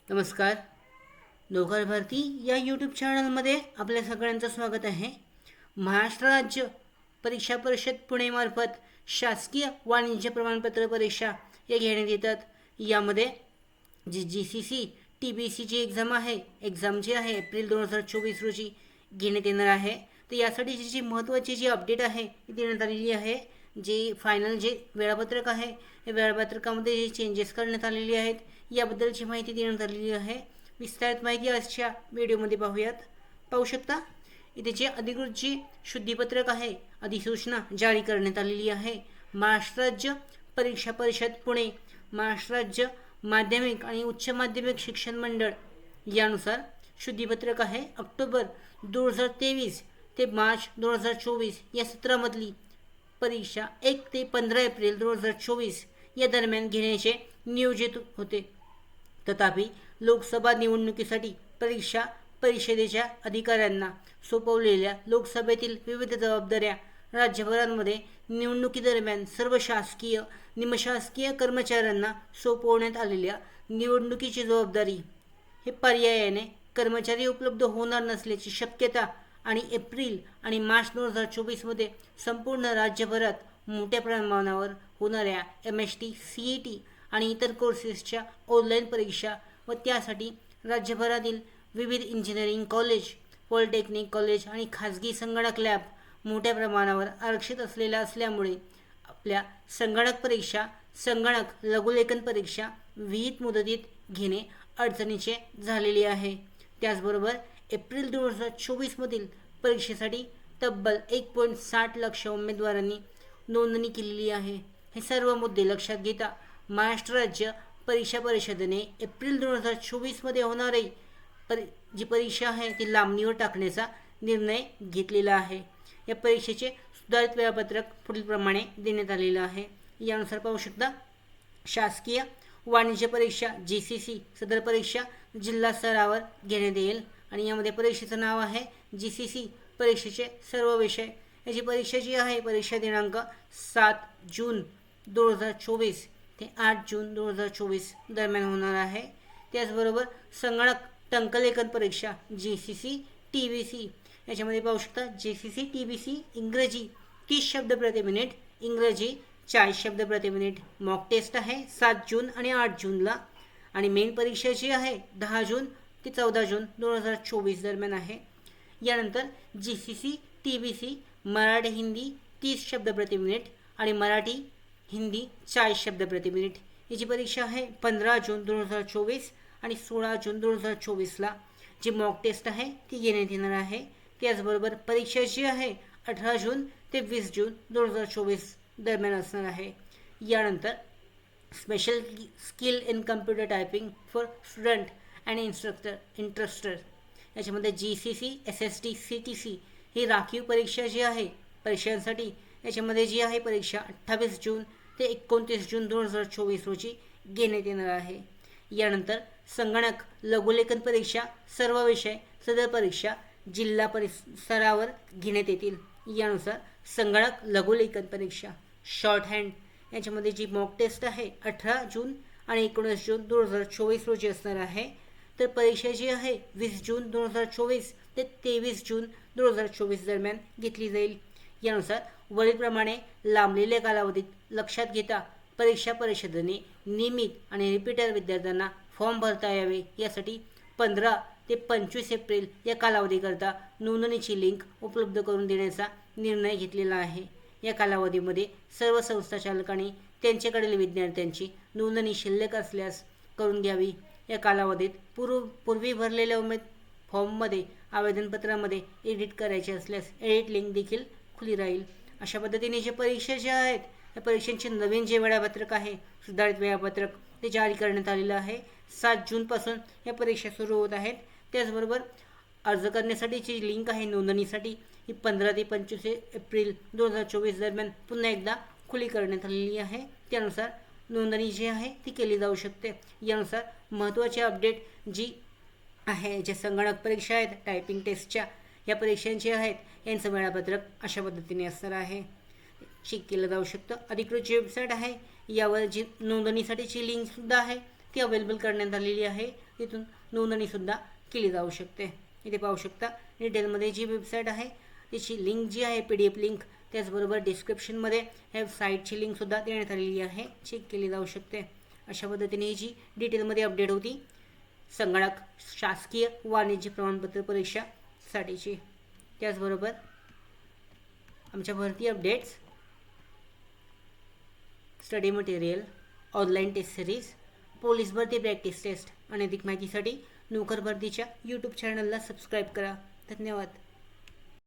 नमस्कार. नोकर भरती या यूट्यूब चॅनलमध्ये आपल्या सगळ्यांचं स्वागत आहे. महाराष्ट्र राज्य परीक्षा परिषद पुणेमार्फत शासकीय वाणिज्य प्रमाणपत्र परीक्षा या घेण्यात येतात. यामध्ये जी टी बी सीची एक्झाम जी आहे एप्रिल 2024 रोजी घेण्यात येणार आहे. तर यासाठी जी महत्त्वाची जी अपडेट आहे ती देण्यात आलेली आहे. जे फायनल जे वेळापत्रक आहे या वेळापत्रकामध्ये जे चेंजेस करण्यात आलेले आहेत याबद्दलची माहिती देण्यात आलेली आहे. विस्तारित माहिती आजच्या व्हिडिओमध्ये पाहू शकता. इथे जे अधिकृत जी शुद्धीपत्रक आहे अधिसूचना जारी करण्यात आलेली आहे. महाराष्ट्र राज्य परीक्षा परिषद पुणे, महाराष्ट्र राज्य माध्यमिक आणि उच्च माध्यमिक शिक्षण मंडळ यानुसार शुद्धीपत्रक आहे. ऑक्टोबर 2023 ते मार्च 2024 या सत्रामधली परीक्षा 1 ते 15 एप्रिल 2024 या दरम्यान घेण्याचे नियोजित होते. तथापि लोकसभा निवडणुकीसाठी परीक्षा परिषदेच्या अधिकाऱ्यांना सोपवलेल्या लोकसभेतील विविध जबाबदाऱ्या राज्यभरांमध्ये निवडणुकीदरम्यान सर्व शासकीय निमशासकीय कर्मचाऱ्यांना सोपवण्यात आलेल्या निवडणुकीची जबाबदारी हे पर्यायाने कर्मचारी उपलब्ध होणार नसल्याची शक्यता आणि एप्रिल आणि मार्च 2024 संपूर्ण राज्यभरात मोठ्या प्रमाणावर होणाऱ्या MST, CET आणि इतर कोर्सेसच्या ऑनलाईन परीक्षा व त्यासाठी राज्यभरातील विविध इंजिनिअरिंग कॉलेज, पॉलिटेक्निक कॉलेज आणि खाजगी संगणक लॅब मोठ्या प्रमाणावर आरक्षित असल्यामुळे आपल्या संगणक परीक्षा, संगणक लघुलेखन परीक्षा विहित मुदतीत घेणे अडचणीचे झालेले आहे. त्याचबरोबर एप्रिल 2024 परीक्षेसाठी तब्बल 1.60 लाख उमेदवारांनी नोंदणी केलेली आहे. हे सर्व मुद्दे लक्षात घेता महाराष्ट्र राज्य परीक्षा परिषदेने एप्रिल 2024 होणारी जी परीक्षा आहे ती लांबणीवर टाकण्याचा निर्णय घेतलेला आहे. या परीक्षेचे सुधारित वेळापत्रक पुढील प्रमाणे देण्यात आलेलं आहे. यानुसार पाहू शकता. शासकीय वाणिज्य परीक्षा GCC सदर परीक्षा जिल्हा स्तरावर घेण्यात येईल आणि यामध्ये परीक्षेचं नाव आहे GCC. परीक्षेचे सर्व विषय याची परीक्षा जी आहे परीक्षा दिनांक 7 जून 2024 ते 8 जून 2024 दरम्यान होणार आहे. त्याचबरोबर संगणक टंकलेखन परीक्षा GCC TBC याच्यामध्ये पाहू शकता. GCC TBC इंग्रजी 30 शब्द प्रति मिनिट, इंग्रजी 40 शब्द प्रति मिनिट. मॉक टेस्ट आहे 7 जून आणि 8 जूनला आणि मेन परीक्षा जी आहे 10 जून ते 14 जून 2024 दरम्यान आहे. यानंतर GCC TBC मराठी हिंदी 30 शब्द प्रति मिनिट आणि मराठी हिंदी 40 शब्द प्रति मिनिट याची परीक्षा आहे 15 जून 2024 आणि 16 जून 2024ला जी मॉक टेस्ट आहे ती घेण्यात येणार आहे. त्याचबरोबर परीक्षा जी आहे 18 जून ते 20 जून 2024 दरम्यान असणार आहे. यानंतर special skill in computer typing for student and interested याच्यामध्ये GCC SST CTC ही राखीव परीक्षा जी आहे परीक्षांसाठी याच्यामध्ये जी आहे परीक्षा 28 जून ते 29 जून 2024 रोजी घेण्यात येणार आहे. यानंतर संगणक लघुलेखन परीक्षा सर्व विषय सदर परीक्षा जिल्हा स्तरावर घेण्यात येतील. यानुसार संगणक लघुलेखन परीक्षा शॉर्ट हँड याच्यामध्ये जी मॉक टेस्ट आहे 18 जून आणि 19 जून 2024 रोजी असणार आहे. तर परीक्षा जी आहे 20 जून 2024 ते 23 जून 2024 दरम्यान घेतली जाईल. यानुसार वरीलप्रमाणे लांबलेल्या कालावधीत लक्षात घेता परीक्षा परिषदेने नियमित आणि रिपीटर विद्यार्थ्यांना फॉर्म भरता यावे यासाठी 15 ते 25 एप्रिल या कालावधीकरता नोंदणीची लिंक उपलब्ध करून देण्याचा निर्णय घेतलेला आहे. या कालावधीमध्ये सर्व संस्था चालकांनी त्यांच्याकडील विद्यार्थ्यांची नोंदणी शिल्लक असल्यास करून घ्यावी. या कालावधीत पूर्वी भरलेल्या फॉर्ममध्ये आवेदनपत्रामध्ये एडिट करायचे असल्यास एडिट लिंक देखील खुली राहील. अशा पद्धतीने जे परीक्षा ज्या आहेत या परीक्षांचे नवीन जे वेळापत्रक आहे सुधारित वेळापत्रक ते जारी करण्यात आलेलं आहे. 7 जूनपासून या परीक्षा सुरू होत आहेत. त्याचबरोबर अर्ज करण्यासाठीची लिंक आहे नोंदणीसाठी ही 15 ते 25 एप्रिल 2024 दरम्यान पुन्हा एकदा खुली करण्यात आलेली आहे. त्यानुसार नोंदणी जी आहे ती केली जाऊ शकते. यानुसार महत्त्वाची अपडेट जी आहे जे संगणक परीक्षा आहेत टायपिंग टेस्टच्या या परीक्षांची आहेत यांचं वेळापत्रक अशा पद्धतीने असणार आहे. चेक केलं जाऊ शकतं. अधिकृत जी वेबसाईट आहे यावर जी नोंदणीसाठीची लिंकसुद्धा आहे ती अवेलेबल करण्यात आलेली आहे. तिथून नोंदणीसुद्धा केली जाऊ शकते. इथे पाहू शकता डिटेलमध्ये जी वेबसाईट आहे त्याची लिंक जी आहे PDF लिंक, त्याचबरोबर डिस्क्रिप्शनमध्ये ह्या साईटची लिंकसुद्धा देण्यात आलेली आहे, चेक केली जाऊ शकते. अशा पद्धतीने ही जी डिटेलमध्ये अपडेट होती संगणक शासकीय वाणिज्य प्रमाणपत्र परीक्षासाठीची. त्याचबरोबर आमच्या भरती updates, study material, online test series, police भरती प्रॅक्टिस टेस्ट आणि अधिक माहितीसाठी नोकर भरतीच्या यूट्यूब चॅनलला सबस्क्राईब करा. धन्यवाद.